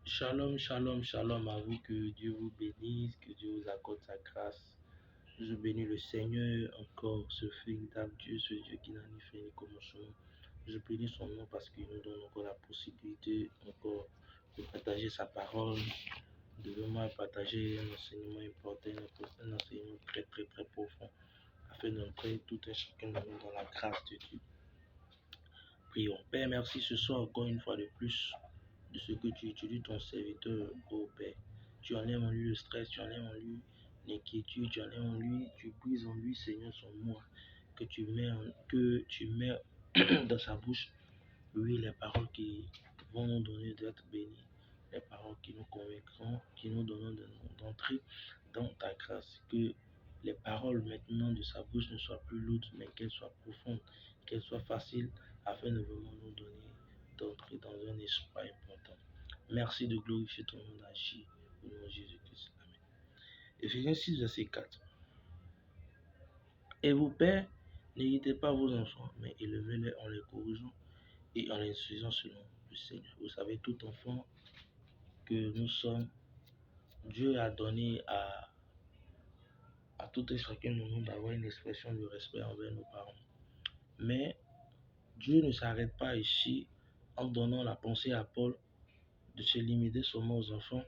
Shalom, shalom, shalom à vous, que Dieu vous bénisse, que Dieu vous accorde sa grâce. Je bénis le Seigneur encore, ce véritable Dieu, ce Dieu qui n'a ni fin ni commencement. Je bénis son nom parce qu'il nous donne encore la possibilité encore de partager sa parole, de vraiment partager un enseignement important, un enseignement très très très profond, afin d'entrer tout un chacun de nous dans la grâce de Dieu. Prions. Père, merci ce soir encore une fois de plus de ce que tu utilises ton serviteur, au Père. Tu enlèves en lui le stress, tu enlèves en lui l'inquiétude, tu enlèves en lui, tu brises en lui, Seigneur, son moi, que tu mets dans sa bouche, oui, les paroles qui vont nous donner d'être bénis, les paroles qui nous convaincront, qui nous donneront d'entrer dans ta grâce, que les paroles maintenant de sa bouche ne soient plus lourdes, mais qu'elles soient profondes, qu'elles soient faciles, afin de vraiment nous donner d'entrer dans un espoir important. Merci de glorifier ton nom d'agir au nom de Jésus-Christ. Amen. Éphésiens 6, verset 4. Et vous, pères, n'irritez pas vos enfants, mais élevez-les en les corrigeant et en les instruisant selon le Seigneur. Vous savez, tout enfant que nous sommes, Dieu a donné à tout et chacun de nous d'avoir une expression de respect envers nos parents. Mais Dieu ne s'arrête pas ici en donnant la pensée à Paul de se limiter seulement aux enfants,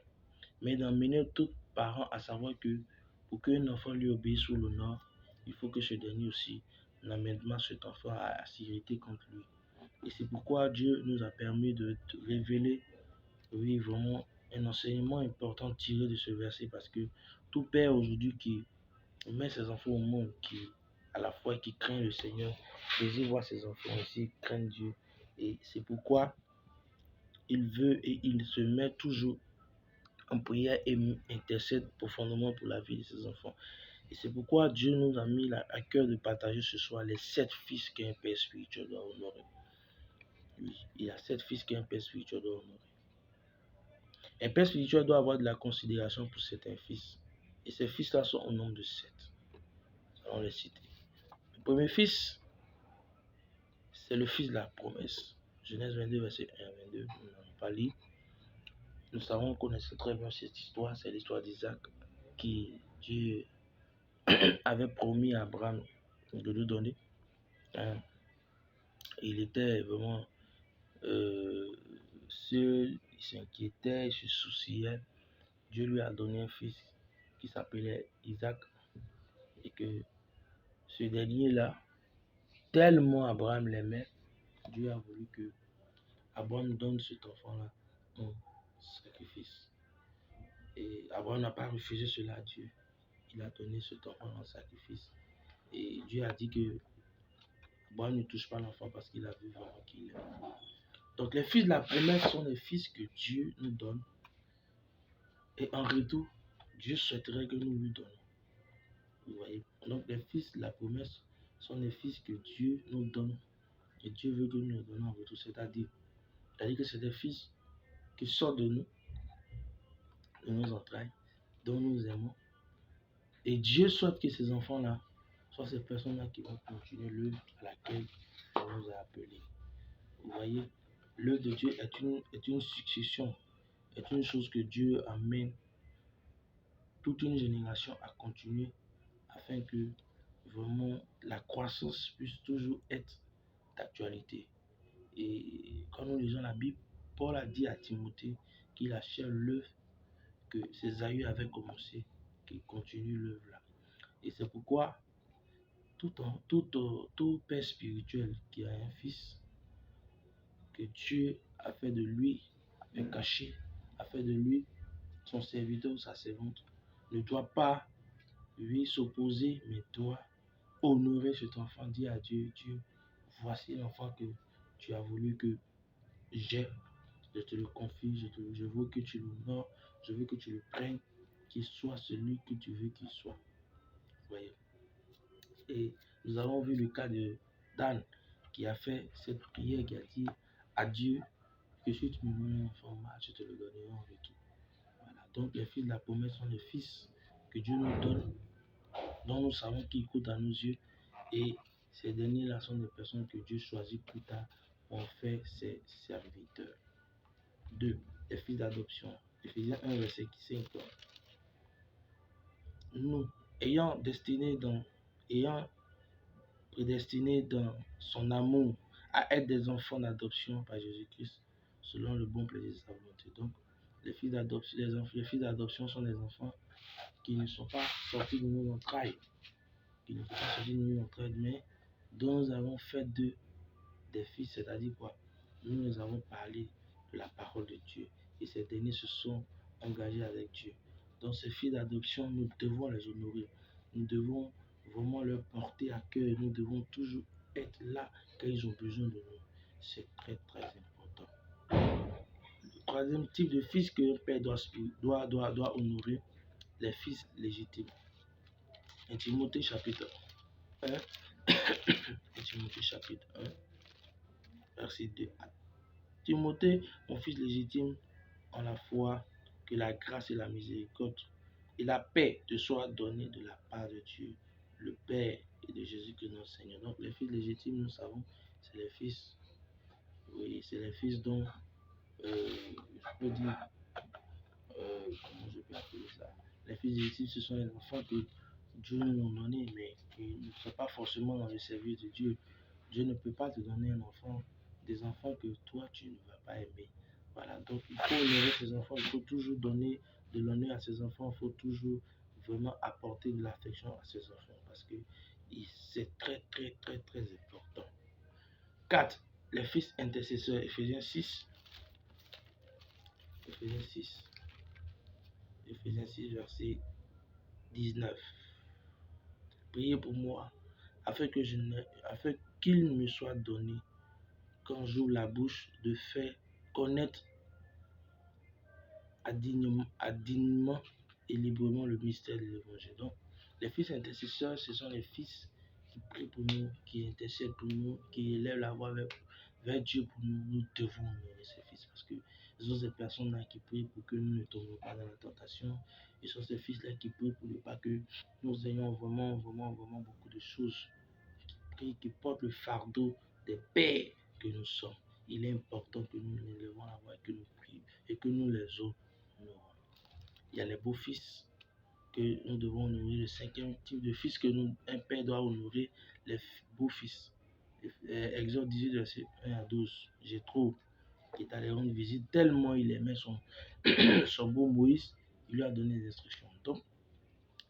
mais d'emmener tout parent à savoir que pour qu'un enfant lui obéisse ou l'honore, il faut que ce dernier aussi n'amène pas cet enfant à s'irriter contre lui. Et c'est pourquoi Dieu nous a permis de révéler, oui, vraiment un enseignement important tiré de ce verset, parce que tout père aujourd'hui qui met ses enfants au monde, qui à la fois qui craint le Seigneur, désire voir ses enfants aussi craindre Dieu. Et c'est pourquoi il veut et il se met toujours en prière et intercède profondément pour la vie de ses enfants. Et c'est pourquoi Dieu nous a mis à cœur de partager ce soir les 7 fils qu'un père spirituel doit honorer. Oui, il y a 7 fils qu'un père spirituel doit honorer. Un père spirituel doit avoir de la considération pour certains fils. Et ces fils-là sont au nombre de 7. Allons les citer. Le premier fils, c'est le fils de la promesse. Genèse 22, verset 1 à 22. Nous n'avons pas lu. Nous savons, connaissons très bien cette histoire. C'est l'histoire d'Isaac qui Dieu avait promis à Abraham de lui donner. Il était vraiment seul, il s'inquiétait, il se souciait. Dieu lui a donné un fils qui s'appelait Isaac. Et que ce dernier-là, tellement Abraham l'aimait, Dieu a voulu que Abraham donne cet enfant-là en sacrifice. Et Abraham n'a pas refusé cela à Dieu. Il a donné cet enfant en sacrifice. Et Dieu a dit que Abraham ne touche pas l'enfant parce qu'il a vu vraiment qu'il l'aime. Donc les fils de la promesse sont les fils que Dieu nous donne. Et en retour, Dieu souhaiterait que nous lui donnions. Vous voyez? Donc les fils de la promesse sont les fils que Dieu nous donne. Et Dieu veut que nous les donnions en retour. C'est-à-dire que c'est des fils qui sortent de nos entrailles, dont nous aimons. Et Dieu souhaite que ces enfants-là soient ces personnes-là qui vont continuer l'œuvre à laquelle il nous a appelés. Vous voyez, l'œuvre de Dieu est une succession, est une chose que Dieu amène toute une génération à continuer afin que vraiment la croissance puisse toujours être d'actualité. Et quand nous lisons la Bible, Paul a dit à Timothée qu'il achève l'œuvre que ses aïeux avaient commencé, qu'il continue l'œuvre là. Et c'est pourquoi tout père spirituel qui a un fils, que Dieu a fait de lui, a fait cacher, a fait de lui son serviteur ou sa servante, ne doit pas lui s'opposer, mais doit honorer cet enfant, dire à Dieu, Dieu, voici l'enfant que tu as voulu que j'ai, je te le confie, je veux que tu l'honores, je veux que tu le prennes, qu'il soit celui que tu veux qu'il soit. Vous voyez. Et nous avons vu le cas de Dan qui a fait cette prière, qui a dit à Dieu que si tu me donnes un enfant mâle, je te le donnerai en retour. Voilà. Donc les fils de la promesse sont les fils que Dieu nous donne, dont nous savons qu'ils coûtent à nos yeux. Et ces derniers-là sont des personnes que Dieu choisit plus tard pour en faire ses serviteurs. 2. les fils d'adoption. Éphésiens 1, verset 5. Nous, ayant prédestiné dans son amour à être des enfants d'adoption par Jésus-Christ, selon le bon plaisir de sa volonté. Donc, les fils d'adoption sont des enfants qui ne sont pas sortis de nos entrailles, mais dont nous avons fait d'eux des fils, c'est-à-dire quoi? Nous avons parlé de la parole de Dieu et ces derniers se sont engagés avec Dieu. Donc ces fils d'adoption, nous devons les honorer. Nous devons vraiment leur porter à cœur. Nous devons toujours être là quand ils ont besoin de nous. C'est très très important. Le troisième type de fils que un père doit honorer, les fils légitimes. 1 Timothée chapitre 1, 1 Timothée chapitre 1, verset 2 à Timothée, mon fils légitime, en la foi, que la grâce et la miséricorde et la paix te soient données de la part de Dieu, le Père et de Jésus-Christ notre Seigneur. Donc les fils légitimes, nous savons, c'est les fils, oui, c'est les fils dont, je peux dire, comment je peux appeler ça? Les fils légitimes, ce sont les enfants que Dieu nous a donnés, mais qui ne sont pas forcément dans le service de Dieu. Dieu ne peut pas te donner un enfant, des enfants que toi tu ne vas pas aimer. Voilà, donc il faut honorer ses enfants, il faut toujours donner de l'honneur à ses enfants, il faut toujours vraiment apporter de l'affection à ses enfants parce que c'est très très très très important. 4. Les fils intercesseurs, Éphésiens 6. Éphésiens 6. Éphésiens 6, verset 19. Priez pour moi afin qu'il me soit donné quand j'ouvre la bouche de faire connaître dignement et librement le mystère de l'évangile. Donc, les fils intercesseurs, ce sont les fils qui prient pour nous, qui intercèdent pour nous, qui élèvent la voix vers Dieu pour nous. Nous devons honorer ces fils parce que ce sont ces personnes-là qui prient pour que nous ne tombions pas dans la tentation. Et ce sont ces fils-là qui prient pour ne pas que nous ayons vraiment beaucoup de choses qui portent le fardeau des pères que nous sommes. Il est important que nous élevons la voix et que nous prions et que nous les honorons. Il y a les beaux-fils que nous devons honorer. Le cinquième type de fils que un père doit honorer, les beaux-fils. Exode 18, verset 1 à 12. Jéthro, qui est allé rendre visite, tellement il aimait son beau Moïse, il lui a donné des instructions. Donc,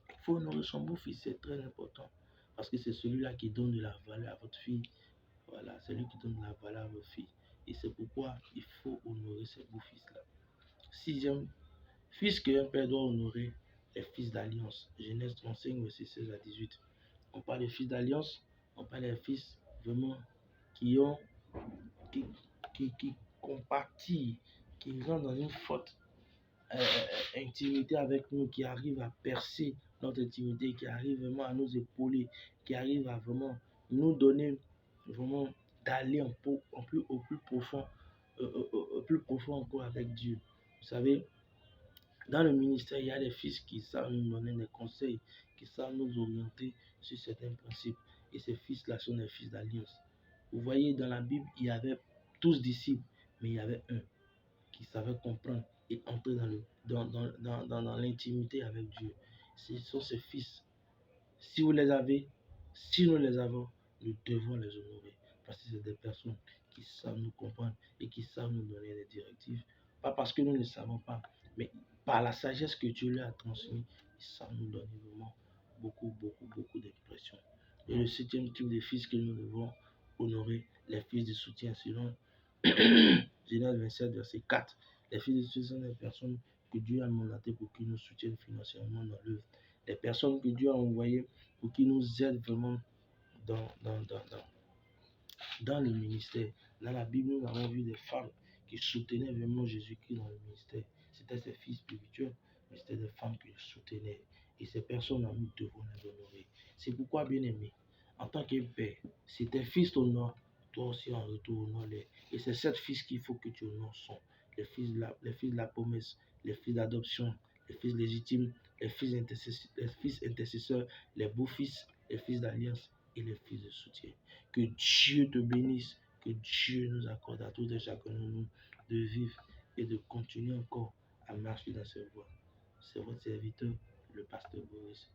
il faut honorer son beau-fils, c'est très important. Parce que c'est celui-là qui donne de la valeur à votre fille. Voilà, c'est lui qui donne de la valeur à votre fille. Et c'est pourquoi il faut honorer ces beaux-fils-là. Sixième fils qu'un père doit honorer, les fils d'alliance. Genèse 35, verset 16 à 18. On parle des fils d'alliance, on parle des fils vraiment qui compatissent, qui rentrent dans une forte intimité avec nous, qui arrivent à percer notre intimité, qui arrivent vraiment à nous épauler, qui arrivent à vraiment nous donner vraiment d'aller au plus profond encore avec Dieu. Vous savez, dans le ministère, il y a des fils qui savent nous donner des conseils, qui savent nous orienter sur certains principes. Et ces fils-là sont des fils d'alliance. Vous voyez, dans la Bible, il y avait 12 disciples, mais il y avait un qui savait comprendre et entrer dans l'intimité avec Dieu. Ce sont ces fils. Si vous les avez, si nous les avons, nous devons les honorer. Parce que c'est des personnes qui savent nous comprendre et qui savent nous donner des directives. Pas parce que nous ne savons pas, mais par la sagesse que Dieu leur a transmise, ils savent nous donner vraiment beaucoup d'impressions. Et le septième type de fils que nous devons honorer, les fils de soutien, selon Genèse 27, verset 4. Les fils de soutien sont des personnes que Dieu a mandatées pour qu'ils nous soutiennent financièrement dans l'œuvre. Les personnes que Dieu a envoyées pour qu'ils nous aident vraiment dans le ministère. Dans la Bible, nous avons vu des femmes qui soutenaient vraiment Jésus-Christ dans le ministère. C'était ses fils spirituels, mais c'était des femmes qui le soutenaient. Et ces personnes-là, nous devons les honorer. C'est pourquoi, bien aimé, en tant que père, si tes fils t'honorent, toi aussi en retour honore-les. Et c'est sept fils qu'il faut que tu honores sont les fils de la promesse, les fils d'adoption, les fils légitimes, les fils intercesseurs, les beaux-fils, les fils d'alliance et les fils de soutien. Que Dieu te bénisse, que Dieu nous accorde à tous et chacun de nous de vivre et de continuer encore à marcher dans cette voie. C'est votre serviteur, le pasteur Boris.